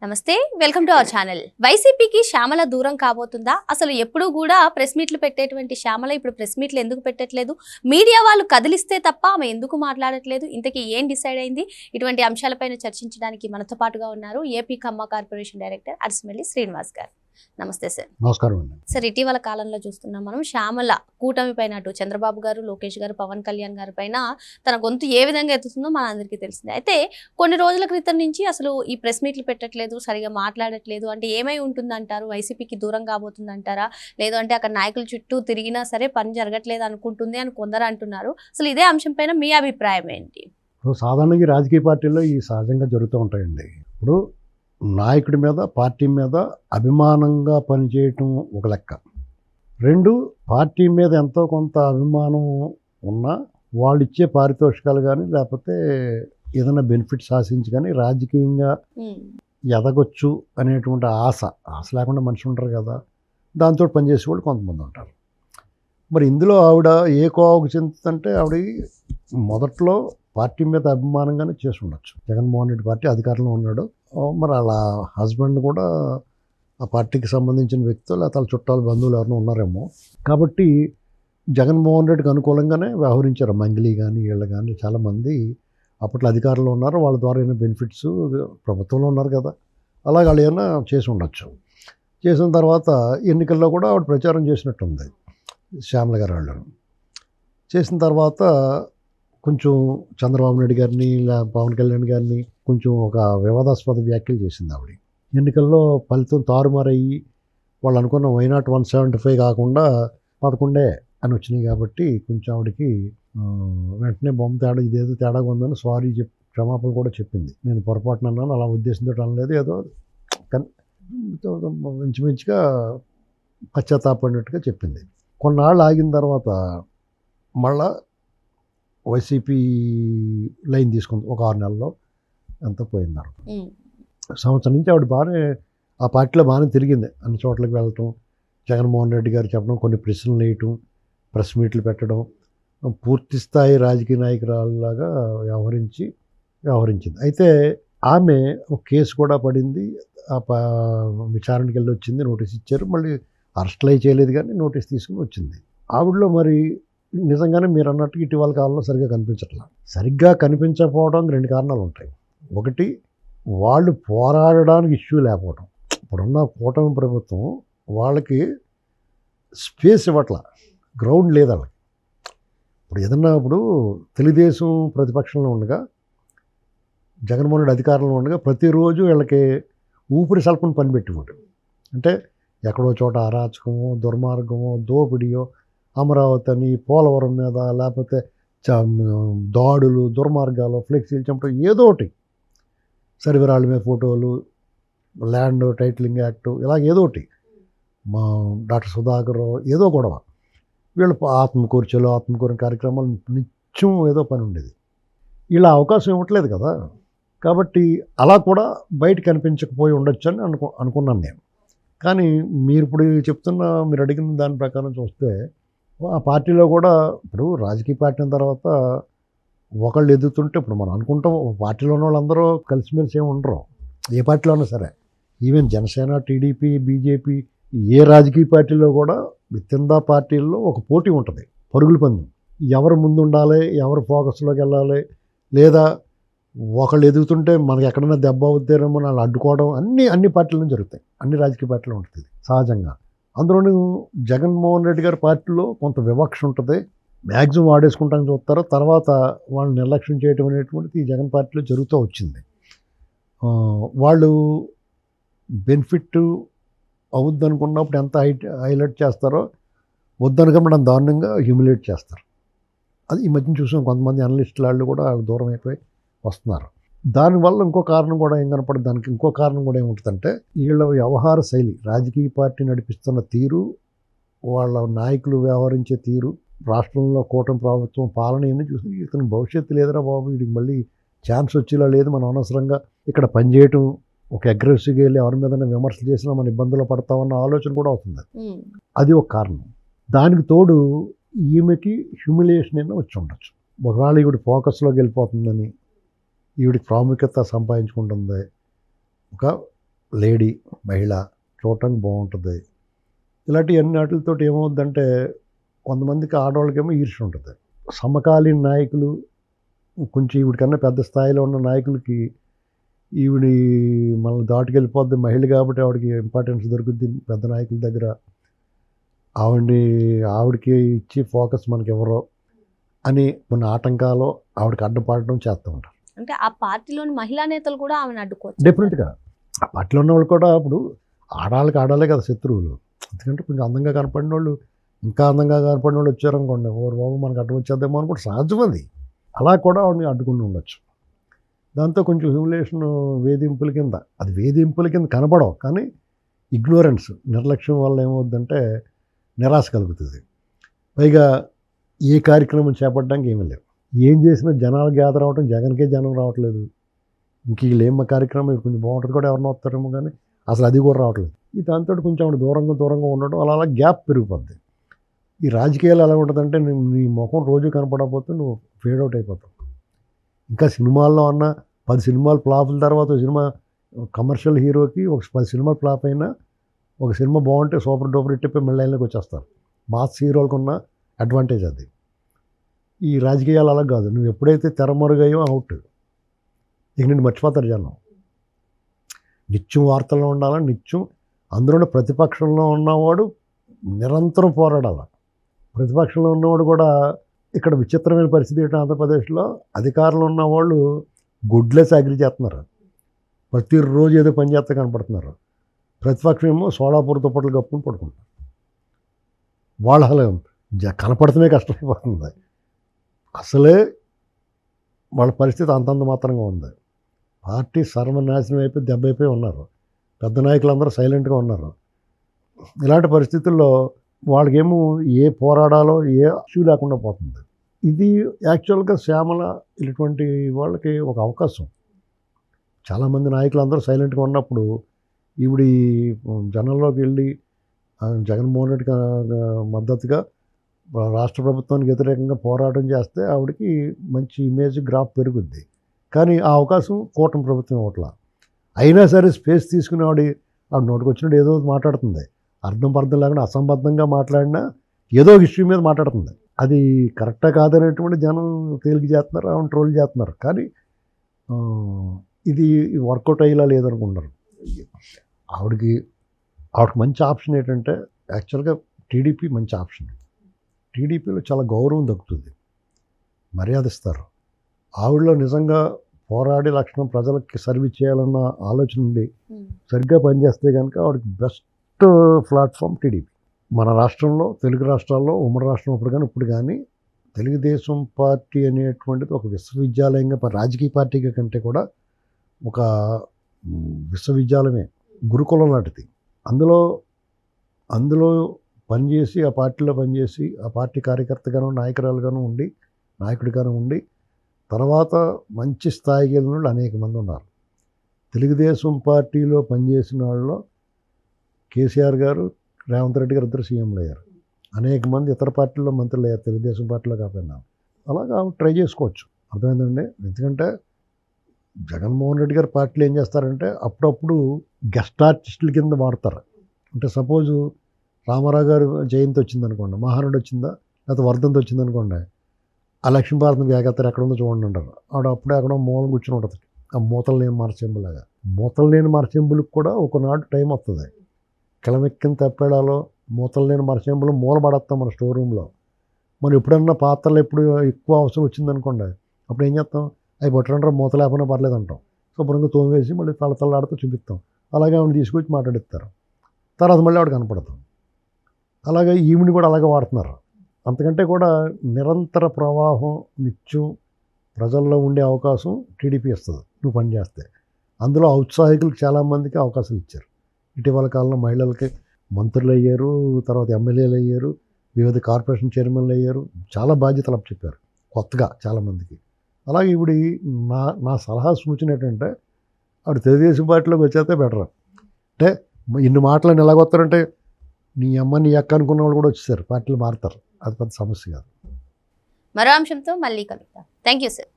నమస్తే, welcome to our channel. వైసీపీకి శ్యామల దూరం కాబోతుందా? అసలు ఎప్పుడు కూడా ప్రెస్ మీట్లు పెట్టేటువంటి శ్యామల ఇప్పుడు ప్రెస్ మీట్లు ఎందుకు పెట్టట్లేదు? మీడియా వాళ్ళు కదిలిస్తే తప్ప ఆమె ఎందుకు మాట్లాడట్లేదు? ఇంతకీ ఏం డిసైడ్ అయింది? ఇటువంటి అంశాలపైన చర్చించడానికి మనతో పాటుగా ఉన్నారు ఏపీ ఖమ్మ కార్పొరేషన్ డైరెక్టర్ అరిసిమెల్లి శ్రీనివాస్ గారు. నమస్తే సార్. నమస్కారం అండి. సార్, ఇటీవల కాలంలో చూస్తున్నాం మనం శ్యామల కూటమి పైన అటు చంద్రబాబు గారు, లోకేష్ గారు, పవన్ కళ్యాణ్ గారి పైన తన గొంతు ఏ విధంగా ఎత్తుతుందో మన అందరికీ తెలిసిందే. అయితే కొన్ని రోజుల క్రితం నుంచి అసలు ఈ ప్రెస్ మీట్లు పెట్టట్లేదు, సరిగా మాట్లాడట్లేదు అంటే ఏమై ఉంటుందంటారు? వైసీపీకి దూరం కాబోతుందంటారా? లేదు అంటే అక్కడ నాయకుల చుట్టూ తిరిగినా సరే పని జరగట్లేదు అనుకుంటుంది అని కొందరు అంటున్నారు. అసలు ఇదే అంశం పైన మీ అభిప్రాయం ఏంటి? సాధారణంగా రాజకీయ పార్టీల్లో ఈ సహజంగా జరుగుతూ ఉంటాయండి. ఇప్పుడు నాయకుడి మీద, పార్టీ మీద అభిమానంగా పనిచేయటం ఒక లెక్క. రెండు, పార్టీ మీద ఎంతో కొంత అభిమానం ఉన్నా వాళ్ళు ఇచ్చే పారితోషికాలు కానీ లేకపోతే ఏదైనా బెనిఫిట్స్ ఆశించి కానీ రాజకీయంగా ఎదగొచ్చు అనేటువంటి ఆశ లేకుండా మనిషి ఉంటారు కదా, దాంతో పనిచేసే వాళ్ళు కొంతమంది ఉంటారు. మరి ఇందులో ఆవిడ ఏ కోవకు చెందుతుందంటే ఆవిడ మొదట్లో పార్టీ మీద అభిమానంగానే చేసి ఉండొచ్చు. జగన్మోహన్ రెడ్డి పార్టీ అధికారంలో ఉన్నాడు, మరి అలా హస్బెండ్ కూడా ఆ పార్టీకి సంబంధించిన వ్యక్తులు లేకపోతే వాళ్ళ చుట్టాలు బంధువులు ఎవరైనా ఉన్నారేమో. కాబట్టి జగన్మోహన్ రెడ్డికి అనుకూలంగానే వ్యవహరించారు. మంగిలి కానీ వీళ్ళు కానీ చాలామంది అప్పట్లో అధికారంలో ఉన్నారు, వాళ్ళ ద్వారా ఏమైనా బెనిఫిట్స్ ప్రభుత్వంలో ఉన్నారు కదా, అలాగ వాళ్ళు ఏమైనా చేసి ఉండొచ్చు. చేసిన తర్వాత ఎన్నికల్లో కూడా ఆవిడ ప్రచారం చేసినట్టుంది శ్యామల గారు. వాళ్ళు చేసిన తర్వాత కొంచెం చంద్రబాబు నాయుడు గారిని పవన్ కళ్యాణ్ గారిని కొంచెం ఒక వివాదాస్పద వ్యాఖ్యలు చేసింది ఆవిడ. ఎన్నికల్లో ఫలితం తారుమారయ్యి వాళ్ళు అనుకున్న వైనాట్ 175 కాకుండా 11 అని వచ్చినాయి. కాబట్టి కొంచెం ఆవిడకి వెంటనే బొమ్మ తేడా, ఇదేదో తేడాగా ఉందని సారీ క్షమాపణ కూడా చెప్పింది. నేను పొరపాటున అన్నాను, అలా ఉద్దేశంతో అనలేదు, ఏదో మంచిగా పశ్చాత్తాపడినట్టుగా చెప్పింది. కొన్నాళ్ళు ఆగిన తర్వాత మళ్ళా వైసీపీ లైన్ తీసుకుంది. ఒక 6 నెలల్లో అంతా పోయిందారు. సంవత్సరం నుంచి ఆవిడ బాగానే ఆ పార్టీలో బాగానే తిరిగింది. అన్ని చోట్లకి వెళ్ళటం, జగన్మోహన్ రెడ్డి గారు చెప్పడం, కొన్ని ప్రశ్నలు వేయటం, ప్రెస్ మీట్లు పెట్టడం, పూర్తి స్థాయి రాజకీయ నాయకురాలాగా వ్యవహరించింది. అయితే ఆమె ఒక కేసు కూడా పడింది, విచారణకి వెళ్ళి వచ్చింది, నోటీస్ ఇచ్చారు, మళ్ళీ అరెస్ట్లు అయి చేయలేదు కానీ నోటీస్ తీసుకుని వచ్చింది. ఆవిడలో మరి నిజంగానే మీరు అన్నట్టు ఇటీవల కాలంలో సరిగ్గా కనిపించకపోవడం 2 కారణాలు ఉంటాయి. ఒకటి, వాళ్ళు పోరాడడానికి ఇష్యూ లేకపోవడం. ఇప్పుడున్న కూటమి ప్రభుత్వం వాళ్ళకి స్పేస్ ఇవ్వట్లా, గ్రౌండ్ లేదు వాళ్ళకి. ఇప్పుడు ఏదన్నా ఇప్పుడు తెలుగుదేశం ప్రతిపక్షంలో ఉండగా, జగన్మోహన్ రెడ్డి అధికారంలో ఉండగా ప్రతిరోజు వీళ్ళకి ఊపిరి సల్పని పని పెట్టివ్వడు. అంటే ఎక్కడో చోట అరాచకమో, దుర్మార్గమో, దోపిడియో, అమరావతి అని, పోలవరం మీద లేకపోతే దాడులు, దుర్మార్గాలు, ఫ్లెక్సీలు చంపడం, ఏదో ఒకటి, సర్వేరాళ్ళ మీద ఫోటోలు, ల్యాండ్ టైటిలింగ్ యాక్టు, ఇలాగ ఏదో ఒకటి, మా డాక్టర్ సుధాకర్ ఏదో గొడవ, వీళ్ళు ఆత్మకూరు కార్యక్రమాలు నిత్యం ఏదో పని ఉండేది. ఇలా అవకాశం ఇవ్వట్లేదు కదా, కాబట్టి అలా కూడా బయట కనిపించకపోయి ఉండొచ్చు అని అనుకున్నాను నేను. కానీ మీరు ఇప్పుడు మీరు అడిగిన దాని ప్రకారం చూస్తే ఆ పార్టీలో కూడా ఇప్పుడు రాజకీయ పార్టీ అయిన తర్వాత ఒకళ్ళు ఎదుగుతుంటే, ఇప్పుడు మనం అనుకుంటాం పార్టీలో ఉన్న వాళ్ళందరూ కలిసిమెలిసి ఏమి ఉండరు, ఏ పార్టీలో ఉన్నా సరే. ఈవెన్ జనసేన, టీడీపీ, బీజేపీ, ఏ రాజకీయ పార్టీలో కూడా విత్ పార్టీల్లో ఒక పోటీ ఉంటుంది, పరుగుల పందెం. ఎవరు ముందు ఉండాలి, ఎవరు ఫోకస్లోకి వెళ్ళాలి, లేదా ఒకళ్ళు ఎదుగుతుంటే మనకి ఎక్కడైనా దెబ్బ అవుతారేమో వాళ్ళు అడ్డుకోవడం, అన్ని పార్టీలను జరుగుతాయి, అన్ని రాజకీయ పార్టీలు ఉంటుంది సహజంగా. అందులోనూ జగన్మోహన్ రెడ్డి గారి పార్టీలో కొంత వివక్ష ఉంటుంది, మ్యాక్సిమం వాడేసుకుంటానికి చూస్తారు, తర్వాత వాళ్ళని నిర్లక్ష్యం చేయడం అనేటువంటిది ఈ జగన్ పార్టీలో జరుగుతూ వచ్చింది. వాళ్ళు బెనిఫిట్ అవుద్ది అనుకున్నప్పుడు ఎంత హైలైట్ చేస్తారో, వద్దనుకున్నప్పుడు దారుణంగా హ్యూమిలేట్ చేస్తారు. అది ఈ మధ్యన చూసాం, కొంతమంది అనలిస్టుల వాళ్ళు కూడా దూరం అయిపోయి వస్తున్నారు. దానివల్ల ఇంకో కారణం కూడా ఏం కనపడదు. దానికి ఇంకో కారణం కూడా ఏముంటుందంటే, వీళ్ళ వ్యవహార శైలి, రాజకీయ పార్టీ నడిపిస్తున్న తీరు, వాళ్ళ నాయకులు వ్యవహరించే తీరు, రాష్ట్రంలో కూటమి ప్రభుత్వం పాలన ఎన్ని చూసి ఇతను భవిష్యత్తు లేదురా బాబు, వీడికి మళ్ళీ ఛాన్స్ వచ్చేలా లేదు, మనం అనవసరంగా ఇక్కడ పనిచేయటం, ఒక అగ్రెసివ్గా వెళ్ళి ఎవరి మీద విమర్శలు చేసినా మన ఇబ్బందులు పడతామన్న ఆలోచన కూడా అవుతుంది. అది ఒక కారణం. దానికి తోడు ఈమెకి హ్యూమిలియేషన్ అయినా వచ్చి ఉండొచ్చు. ఒకవేళ ఈవిడ ఫోకస్లోకి వెళ్ళిపోతుందని, ఈవిడికి ప్రాముఖ్యత సంపాదించుకుంటుంది, ఒక లేడీ మహిళ చూడటానికి బాగుంటుంది. ఇలాంటి అన్ని వాటితో ఏమవుద్దంటే కొంతమందికి ఆడవాళ్ళకేమో ఈర్ష్య ఉంటుంది. సమకాలీన నాయకులు కొంచెం ఈవిడికన్నా పెద్ద స్థాయిలో ఉన్న నాయకులకి ఈవిడి మనల్ని దాటుకెళ్ళిపోద్ది, మహిళ కాబట్టి ఆవిడకి ఇంపార్టెన్స్ దొరుకుద్ది పెద్ద నాయకుల దగ్గర, ఆవిడకి ఇచ్చి ఫోకస్ మనకి ఎవరో అని కొన్ని ఆటంకాలు ఆవిడకి అడ్డుపడడం చేస్తూ ఉంటారు. అంటే ఆ పార్టీలోని మహిళా నేతలు కూడా ఆమెను అడ్డుకోవచ్చు. డెఫినెట్గా ఆ పార్టీలో ఉన్న వాళ్ళు కూడా ఇప్పుడు ఆడాలే కదా శత్రువులు. ఎందుకంటే కొంచెం అందంగా కనపడిన వాళ్ళు ఇంకా అందంగా కనపడిన వాళ్ళు వచ్చారనుకోండి, ఓరు బాబు మనకు అడ్డు వచ్చేద్దామో అనుకుంటే సహజం అది. అలా కూడా ఆవిడని అడ్డుకుని ఉండొచ్చు. దాంతో కొంచెం హ్యూమిలేషన్, వేధింపుల కింద కనపడవు, కానీ ఇగ్నోరెన్స్, నిర్లక్ష్యం వల్ల ఏమవుద్దంటే నిరాశ కలుగుతుంది. పైగా ఏ కార్యక్రమం చేపట్టడానికి ఏమీ లేవు. ఏం చేసినా జనాలు గ్యాదర్ అవ్వటం, జగన్కే జనం రావట్లేదు. ఇంక వీళ్ళేమ్మ కార్యక్రమం ఇది కొంచెం బాగుంటుంది కూడా ఎవరినో వస్తారేమో, కానీ అసలు అది కూడా రావట్లేదు. ఈ దాంతో కొంచెం ఆవిడ దూరంగా ఉండడం, అలా గ్యాప్ పెరిగిపోద్ది. ఈ రాజకీయాలు ఎలా ఉంటుందంటే నీ ముఖం రోజు కనపడకపోతే నువ్వు ఫేడ్ అవుట్ అయిపోతావు. ఇంకా సినిమాల్లో అన్న 10 సినిమాలు ఫ్లాపుల తర్వాత సినిమా కమర్షియల్ హీరోకి ఒక 10 సినిమాలు ఫ్లాప్ అయినా ఒక సినిమా బాగుంటే సూపర్ డూపర్ హిట్ అయిపోయి మళ్ళీ లైన్లోకి వచ్చేస్తారు. మాస్ హీరోలకు ఉన్న అడ్వాంటేజ్ అది. ఈ రాజకీయాలు అలా కాదు. నువ్వు ఎప్పుడైతే తెరమరుగయ్యో అవుట్, ఇక నేను మర్చిపోతారు జనం. నిత్యం వార్తల్లో ఉండాలా, నిత్యం అందులో ప్రతిపక్షంలో ఉన్నవాడు నిరంతరం పోరాడాలి. ప్రతిపక్షంలో ఉన్నవాడు కూడా ఇక్కడ విచిత్రమైన పరిస్థితి ఏంటంటే ఆంధ్రప్రదేశ్లో అధికారంలో ఉన్నవాళ్ళు గుడ్లేసి అగ్రి చేస్తున్నారు. ప్రతిరోజు ఏదో పని చేస్తే కనపడుతున్నారు. ప్రతిపక్షం ఏమో సోడాపూర్ దుప్పట్లు కప్పుకొని పడుకుంటారు. వాళ్ళు అసలు కనపడటమే కష్టమైపోతుంది. అసలే వాళ్ళ పరిస్థితి అంతంత మాత్రంగా ఉంది. పార్టీ సర్వనాశనం అయిపోయి దెబ్బైపోయి ఉన్నారు. పెద్ద నాయకులందరూ సైలెంట్గా ఉన్నారు. ఇలాంటి పరిస్థితుల్లో వాళ్ళకేమో ఏ పోరాడాలో ఏ ఇష్యూ లేకుండా పోతుంది. ఇది యాక్చువల్గా శ్యామల ఇటువంటి వాళ్ళకి ఒక అవకాశం. చాలామంది నాయకులందరూ సైలెంట్గా ఉన్నప్పుడు ఈవిడి జనంలోకి వెళ్ళి జగన్మోహన్ రెడ్డికి మద్దతుగా రాష్ట్ర ప్రభుత్వానికి వ్యతిరేకంగా పోరాటం చేస్తే ఆవిడకి మంచి ఇమేజ్ గ్రాఫ్ పెరుగుద్ది. కానీ ఆ అవకాశం కూటమి ప్రభుత్వం ఇవ్వట్లా. అయినా సరే స్పేస్ తీసుకుని ఆవిడ నోటికి వచ్చినట్టు ఏదో మాట్లాడుతుంది. అర్థం లేకుండా అసంబద్ధంగా మాట్లాడినా ఏదో ఒక ఇష్యూ మీద మాట్లాడుతుంది. అది కరెక్టా కాదనేటువంటి జనం తేలిక చేస్తున్నారు, ఆవిడ ట్రోల్ చేస్తున్నారు. కానీ ఇది వర్కౌట్ అయ్యేలా లేదనుకుంటున్నారు. ఆవిడకి మంచి ఆప్షన్ ఏంటంటే యాక్చువల్గా టీడీపీ మంచి ఆప్షన్. టీడీపీలో చాలా గౌరవం దక్కుతుంది, మర్యాద ఇస్తారు. ఆవిడలో నిజంగా పోరాడే లక్షణం, ప్రజలకి సర్వీస్ చేయాలన్న ఆలోచన ఉండి సరిగ్గా పనిచేస్తే కనుక ఆవిడకి బెస్ట్ ప్లాట్ఫామ్ టీడీపీ. మన రాష్ట్రంలో, తెలుగు రాష్ట్రాల్లో, ఉమ్మడి రాష్ట్రం ఇప్పుడు కానీ తెలుగుదేశం పార్టీ అనేటువంటిది ఒక విశ్వవిద్యాలయంగా, రాజకీయ పార్టీగా కంటే కూడా ఒక విశ్వవిద్యాలయమే, గురుకులం లాంటిది. అందులో పనిచేసి, ఆ పార్టీలో పనిచేసి, ఆ పార్టీ కార్యకర్తగాను, నాయకుడిగాను ఉండి తర్వాత మంచి స్థాయికి వెళ్ళిన వాళ్ళు అనేక మంది ఉన్నారు. తెలుగుదేశం పార్టీలో పనిచేసిన వాళ్ళలో కేసీఆర్ గారు, రేవంత్ రెడ్డి గారు ఇద్దరు సీఎంలు అయ్యారు. అనేక మంది ఇతర పార్టీల్లో మంత్రులు అయ్యారు, తెలుగుదేశం పార్టీలో కాకపోయినా. అలాగా ట్రై చేసుకోవచ్చు. అర్థమైందండి. ఎందుకంటే జగన్మోహన్ రెడ్డి గారి పార్టీలు ఏం చేస్తారంటే అప్పుడప్పుడు గెస్ట్ ఆర్టిస్టుల కింద వాడతారు. అంటే సపోజు రామారావు గారు జయంతి వచ్చిందనుకోండి, మహానుడు వచ్చిందా, లేకపోతే వర్ధంతి వచ్చిందనుకోండి, ఆ లక్ష్మీభారతం వ్యాగత్తరు ఎక్కడ ఉందో చూడండి అంటారు. అప్పుడే అక్కడ మూలం కూర్చొని ఉంటుంది. ఆ మూతలు లేని మరచెంబులాగా. మూతలు లేని మరచెంబులకు కూడా ఒకనాడు టైం వస్తుంది. కిలమెక్కిన తప్పేడాలో మూతలు లేని మరచెంబులు మూలబడతాం మన స్టోర్ రూమ్లో. మనం ఎప్పుడన్నా పాత్రలు ఎప్పుడు ఎక్కువ అవసరం వచ్చిందనుకోండి, అప్పుడు ఏం చేస్తాం, అవి పట్టుకుంటారు, మూత లేకపోయినా పర్లేదు అంటాం. శుభ్రంగా తోమేసి మళ్ళీ తలతల్లాడుతూ చూపిస్తాం. అలాగే ఆవిడ తీసుకొచ్చి మాట్లాడిస్తారు. తర్వాత మళ్ళీ ఆవిడ కనపడతాం. అలాగే ఈవిని కూడా అలాగే వాడుతున్నారు. అంతకంటే కూడా నిరంతర ప్రవాహం, నిత్యం ప్రజల్లో ఉండే అవకాశం టీడీపీ ఇస్తుంది నువ్వు పనిచేస్తే. అందులో ఔత్సాహికులకు చాలామందికి అవకాశాలు ఇచ్చారు. ఇటీవల కాలంలో మహిళలకి మంత్రులు అయ్యారు, తర్వాత ఎమ్మెల్యేలు అయ్యారు, వివిధ కార్పొరేషన్ చైర్మన్లు అయ్యారు. చాలా బాధ్యతలు అప్పచెప్పారు కొత్తగా చాలామందికి. అలాగే ఇప్పుడు నా సలహా సూచన ఏంటంటే ఆవిడ తెలుగుదేశం పార్టీలోకి వచ్చేస్తే బెటర్. అంటే ఇన్ని మాటలను ఎలాగొస్తారంటే నీ అమ్మ నీ అక్క అనుకున్న వాళ్ళు కూడా వచ్చేసారు, పార్టీలు మారుతారు. అది పెద్ద సమస్య కాదు. మరో అంశంతో మళ్ళీ కలుద్దాం. Thank you sir.